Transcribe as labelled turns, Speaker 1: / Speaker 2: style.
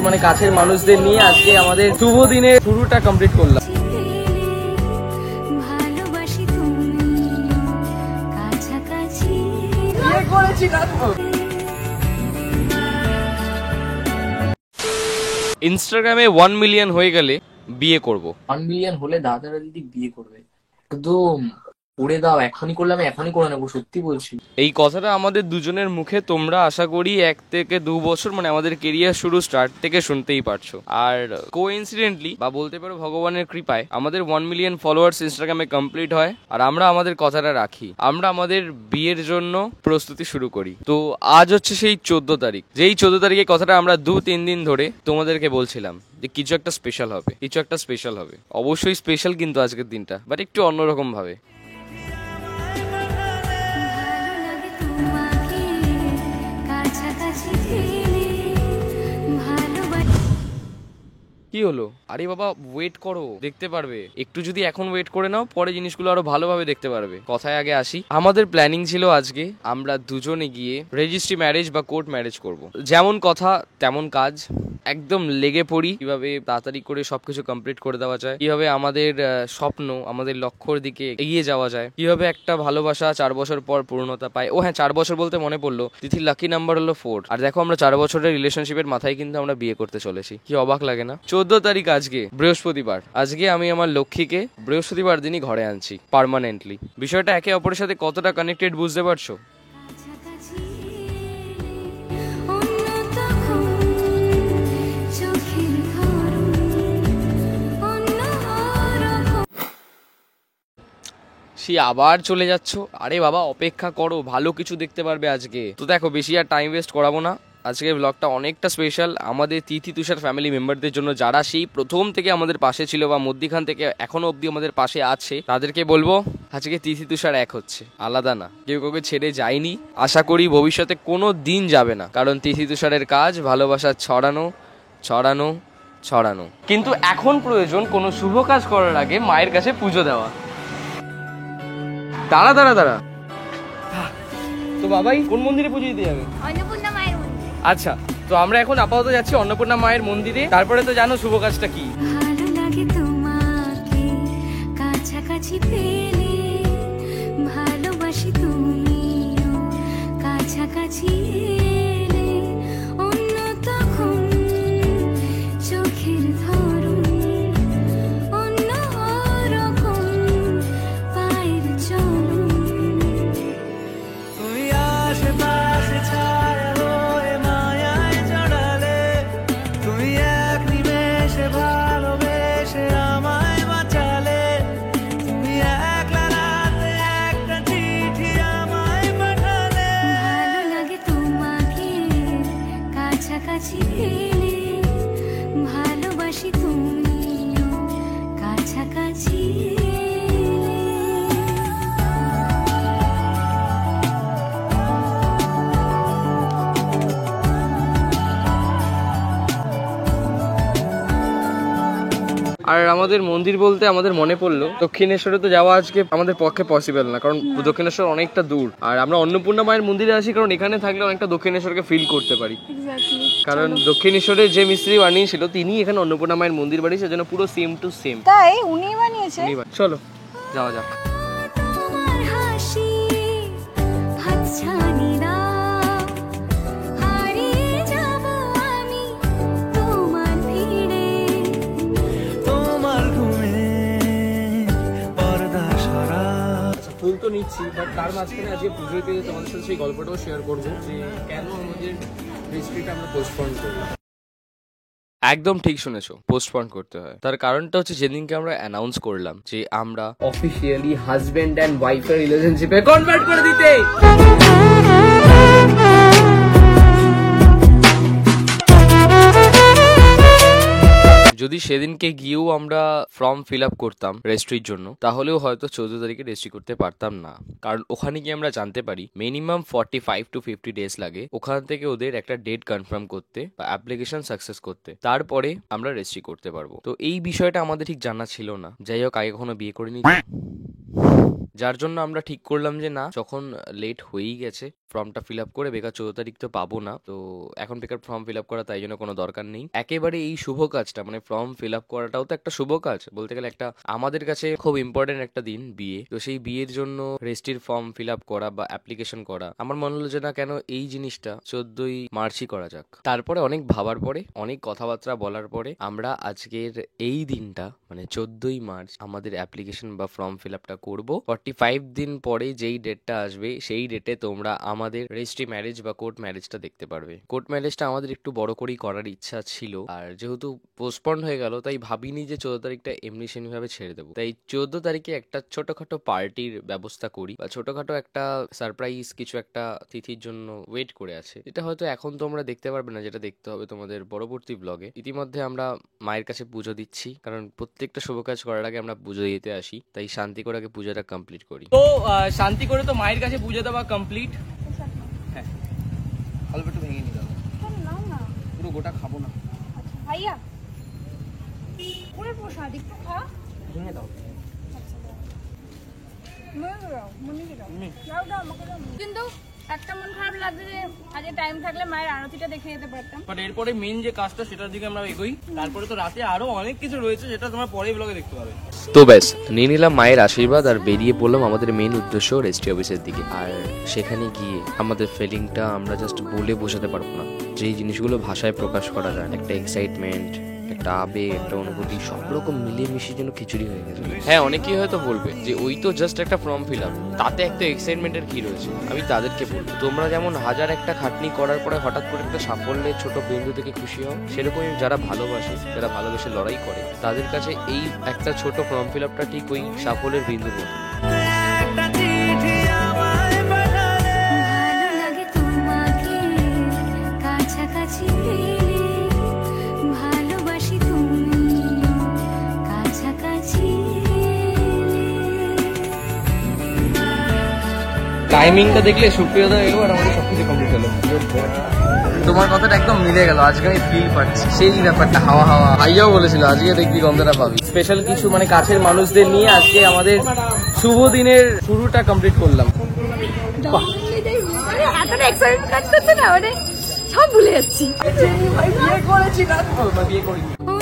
Speaker 1: মানে কাছের মানুষদের নিয়ে আজকে আমাদের শুভ দিনে শুরুটা কমপ্লিট করলাম। ইনস্টাগ্রামে 1 মিলিয়ন হয়ে গেলে বিয়ে করব।
Speaker 2: 1 মিলিয়ন হলে দাদারা দিদি বিয়ে করবে, একদম করে দাও, এখনই করলে আমি এখনই করে নেবো, সত্যি বলছি।
Speaker 1: এই কথাটা আমাদের দুজনের মুখে তোমরা আশা করি 1 থেকে 2 বছর মানে আমাদের কেরিয়ার শুরু স্টার্ট থেকে শুনতেই পারছো। আর কোইন্সিডেন্টলি বা বলতে পারো ভগবানের কৃপায় আমাদের 1 মিলিয়ন ফলোয়ার্স ইনস্টাগ্রামে কমপ্লিট হয়, আর আমরা আমাদের কথাটা রাখি, আমরা আমাদের বিয়ের জন্য প্রস্তুতি শুরু করি। তো আজ হচ্ছে সেই 14 তারিখ, যেই 14 তারিখে কথাটা আমরা 2-3 দিন ধরে তোমাদেরকে বলছিলাম যে কিছু একটা স্পেশাল হবে, কিছু একটা স্পেশাল হবে। অবশ্যই স্পেশাল, কিন্তু আজকের দিনটা বাট একটু অন্যরকম ভাবে। কি হলো? আরে বাবা ওয়েট করো, দেখতে পারবে। একটু যদি এখন ওয়েট করে নাও, পরে জিনিসগুলো আরো ভালোভাবে দেখতে পারবে। কথায় আগে আসি, আমাদের প্ল্যানিং ছিল আজকে আমরা দুজনে গিয়ে রেজিস্ট্রি ম্যারেজ বা কোর্ট ম্যারেজ করব। যেমন কথা তেমন কাজ, একদম লেগে পড়ি কিভাবে তাড়াতাড়ি করে সবকিছু কমপ্লিট করে দেওয়া যায়, কিভাবে আমাদের স্বপ্ন আমাদের লক্ষ্যর দিকে এগিয়ে যাওয়া যায়, কিভাবে একটা ভালোবাসা 4 বছর পর পূর্ণতা পায়। ও হ্যাঁ, 4 বছর বলতে মনে পড়লো, তিথির লাকি নাম্বার হলো 4। আর দেখো আমরা 4 বছরের রিলেশনশিপের মাথায় কিন্তু আমরা বিয়ে করতে চলেছি। কি অবাক লাগে না? 14 তারিখ আজকে বৃহস্পতিবার, আজকে আমি আমার লক্ষ্মীকে বৃহস্পতিবার দিনই ঘরে আনছি পার্মানেন্টলি। বিষয়টা একে অপরের সাথে কতটা কানেক্টেড বুঝতে পারছো? সে আবার চলে যাচ্ছ? আরে বাবা অপেক্ষা করো, ভালো কিছু দেখতে পারবে আজকে। তো দেখো বেশি আর টাইম ওয়েস্ট করাবো না, আজকের ব্লগটা অনেকটা স্পেশাল আমাদের তিথি তুষার ফ্যামিলি মেম্বারদের জন্য, যারা সেই প্রথম থেকে আমাদের পাশে ছিল বা মধ্যিখান থেকে এখনো অবধি আমাদের পাশে আছে। তাদেরকে বলবো আজকে তিথি তুষার এক হচ্ছে, আলাদা না, কেউ কাউকে ছেড়ে যায়নি, আশা করি ভবিষ্যতে কোনো দিন যাবে না। কারণ তিথি তুষারের কাজ ভালোবাসা ছড়ানো ছড়ানো ছড়ানো। কিন্তু এখন প্রয়োজন কোনো শুভ কাজ করার আগে মায়ের কাছে পুজো দেওয়া। দাঁড়া দাঁড়া দাঁড়া, তো বাবাই কোন মন্দিরে পুজো দিতে যাবে?
Speaker 3: অন্নপূর্ণা মায়ের মন্দিরে।
Speaker 1: আচ্ছা, তো আমরা এখন আপাতত যাচ্ছি অন্নপূর্ণা মায়ের মন্দিরে। তারপরে তো জানো শুভ কাজটা কি।
Speaker 3: ভালো লাগে তোমাকে কাছাকাছি পেলে, ভালোবাসি তুমিও কাছাকাছি এলে, অন্য তখন চোখের ধরন অন্য রকম পায়ের চলন।
Speaker 4: তুমি আশেপাশে ছায়া হয়ে মায়ায় জড়ালে, তুমি এক নিমেষে ভালোবেসে আমায় বাঁচালে, তুমি একলা রাতে একটা চিঠি আমায় পাঠালে।
Speaker 3: ভালো লাগে তোমাকে কাছাকাছি পেলে, ভালোবাসি তুমিও কাছাকাছি এলে।
Speaker 1: আর আমাদের মন্দির বলতে আমাদের মনে পড়লো দক্ষিণেশ্বরে তো যাওয়া আজকে আমাদের পক্ষে পসিবল না, কারণ দক্ষিণেশ্বর অনেকটা দূর। আর আমরা অন্নপূর্ণা মায়ের মন্দিরে আসি কারণ এখানে থাকলে অনেকটা দক্ষিণেশ্বরকে ফিল করতে পারি। কারণ দক্ষিণেশ্বরে যে মিস্ত্রি বানিয়েছিল তিনি এখানে অন্নপূর্ণা মায়ের মন্দির বানিয়েছে, সেজন্য পুরো সেম টু সেম।
Speaker 5: তাই উনি বানিয়েছে।
Speaker 1: চলো যাওয়া যাক।
Speaker 3: তোমার হাসি হাতছানিরা হারিয়ে যাব আমি তোমার ভিড়ে।
Speaker 4: তোমার ঘুমে পর্দা সরা।
Speaker 1: ফুল তো নিচ্ছি, বাট তার মাঝখানে আজকে পুজোয় পেয়ে তোমাদের সাথে সেই গল্পটাও শেয়ার করবো যে কেন আমাদের রেজিস্ট্রিটা আমরা পোস্টপোন করলাম। একদম ঠিক শুনেছো, পোস্টপোন করতে হয়। তার কারণটা হচ্ছে যেদিনকে আমরা অ্যানাউন্স করলাম যে আমরা অফিসিয়ালি হাজবেন্ড অ্যান্ড ওয়াইফের রিলেশনশিপে কনভার্ট করে দিতে, যদি সেদিনকে গিয়েও আমরা ফর্ম ফিল আপ করতাম রেজিস্ট্রির জন্য, তাহলেও হয়তো 14 তারিখে রেজিস্ট্রি করতে পারতাম না। কারণ ওখানে গিয়ে আমরা জানতে পারি মিনিমাম 45 to 50 ডেজ লাগে ওখান থেকে ওদের একটা ডেট কনফার্ম করতে বা অ্যাপ্লিকেশন সাকসেস করতে, তারপরে আমরা রেজিস্ট্রি করতে পারবো। তো এই বিষয়টা আমাদের ঠিক জানা ছিল না। যাই হোক, আগে কখনো বিয়ে করিনি, যার জন্য আমরা ঠিক করলাম যে না, যখন লেট হয়েই গেছে ফর্মটা ফিল আপ করে বেকার 14 তারিখ তো পাবো না, তো এখন বেকার ফর্ম ফিল আপ করা তাই জন্য কোনো দরকার নেই। একেবারে এই শুভ কাজটা মানে ফর্ম ফিল আপ করাটাও তো একটা শুভ কাজ, বলতে গেলে একটা আমাদের কাছে খুব ইম্পর্টেন্ট একটা দিন বিয়ে। তো সেই বিয়ের জন্য রেজিস্ট্রির ফর্ম ফিল আপ করা বা অ্যাপ্লিকেশন করা আমার মনে হলো যে না কেন এই জিনিসটা 14ই মার্চই করা যাক। তারপরে অনেক ভাবার পরে অনেক কথাবার্তা বলার পরে আমরা আজকের এই দিনটা মানে 14ই মার্চ আমাদের অ্যাপ্লিকেশন বা ফর্ম ফিল আপটা করবো। 45 দিন পরে যেই ডেটটা আসবে সেই ডেটে তোমরা আমাদের রেজিস্ট্রি ম্যারেজ বা কোর্ট ম্যারেজটা দেখতে পারবে। কোর্ট ম্যারেজটা আমাদের একটু বড় করেই করার ইচ্ছা ছিল, আর যেহেতু পোস্টপন্ড হয়ে গেল তাই ভাবিনি যে 14 তারিখটা এমনি সেমনি ভাবে ছেড়ে দেবো। তাই 14 তারিখে একটা ছোটখাটো পার্টির ব্যবস্থা করি বা ছোটখাটো একটা সারপ্রাইজ কিছু একটা তিথির জন্য ওয়েট করে আছে, যেটা হয়তো এখন তোমরা দেখতে পারবে না, যেটা দেখতে হবে তোমাদের পরবর্তী ব্লগে। ইতিমধ্যে আমরা মায়ের কাছে পুজো দিচ্ছি, কারণ প্রত্যেকটা শুভ কাজ করার আগে আমরা পুজো দিতে আসি, তাই শান্তি করে আগে পুজোটা কমপ্লিট করি। তো শান্তি করে তো মায়ের কাছে পুজো দেওয়া কমপ্লিট। হ্যাঁ, অল্প একটু ভেঙে নিতে হবে, পুরো গোটা খাবো না।
Speaker 5: ভাইয়া পুরো প্রসাদ একটু খা।
Speaker 1: ভেঙে দাও।
Speaker 5: কিন্তু একটা মন খারাপ লাগছে যে আজকে টাইম থাকলে মায়ের আরতিটা দেখে যেতে পারতাম।
Speaker 1: বাট এরপরে মেন যে কাজটা সেটার দিকে আমরা এগোই, তারপরে তো রাতে আরো অনেক কিছু রয়েছে যেটা তোমরা পরে ব্লগে দেখতে পাবে। তো ব্যাস নিয়ে নিলাম মায়ের আশীর্বাদ আর বেরিয়ে পড়লাম আমাদের মেন উদ্দেশ্য রেজিস্ট্রি অফিসের দিকে। আর সেখানে গিয়ে আমাদের ফিলিংটা আমরা জাস্ট বলে বোঝাতে পারবো না, যেই জিনিসগুলো ভাষায় প্রকাশ করা যায়, একটা এক্সাইটমেন্ট, একটা আবেগ, একটা অনুভূতি, সব রকম মিলিয়ে মিশিয়ে যেন খিচুড়ি হয়ে গেছে। হ্যাঁ, অনেকেই হয়তো বলবে যে ওই তো জাস্ট একটা ফর্ম ফিল আপ, তাতে একটা এক্সাইটমেন্টের কি রয়েছে। আমি তাদেরকে বলবো তোমরা যেমন হাজার একটা খাটনি করার পরে হঠাৎ করে একটা সাফল্যের ছোট বিন্দু থেকে খুশি হও, সেরকমই যারা ভালোবাসে, যারা ভালোবেসে লড়াই করে তাদের কাছে এই একটা ছোট ফর্ম ফিল আপটা ঠিক ওই সাফল্যের বিন্দুর মতো।
Speaker 3: ভালো লাগে তোমাকে কাছাকাছি পেলে, ভালোবাসি তুমি কাছাকাছি এলে।
Speaker 1: টাইমিংটা দেখলে সুপ্রিয়তা এলো আর আমাদের সবকিছু কমপ্লিট হলো। তোমার কথাটা একদম মিলে গেল, আজকে আমি ফিল পাচ্ছি সেই ব্যাপারটা। হাওয়া হাওয়া ভাইয়াও বলেছিল আজকে দেখবি গন্ধটা পাবি। স্পেশাল কিছু মানে কাছের মানুষদের নিয়ে আজকে আমাদের শুভ দিনের শুরুটা কমপ্লিট করলাম।
Speaker 5: এতটা এক্সাইটমেন্ট কাজ করছে না, মানে সব ভুলে যাচ্ছি।
Speaker 1: বিয়ে করি।
Speaker 3: ও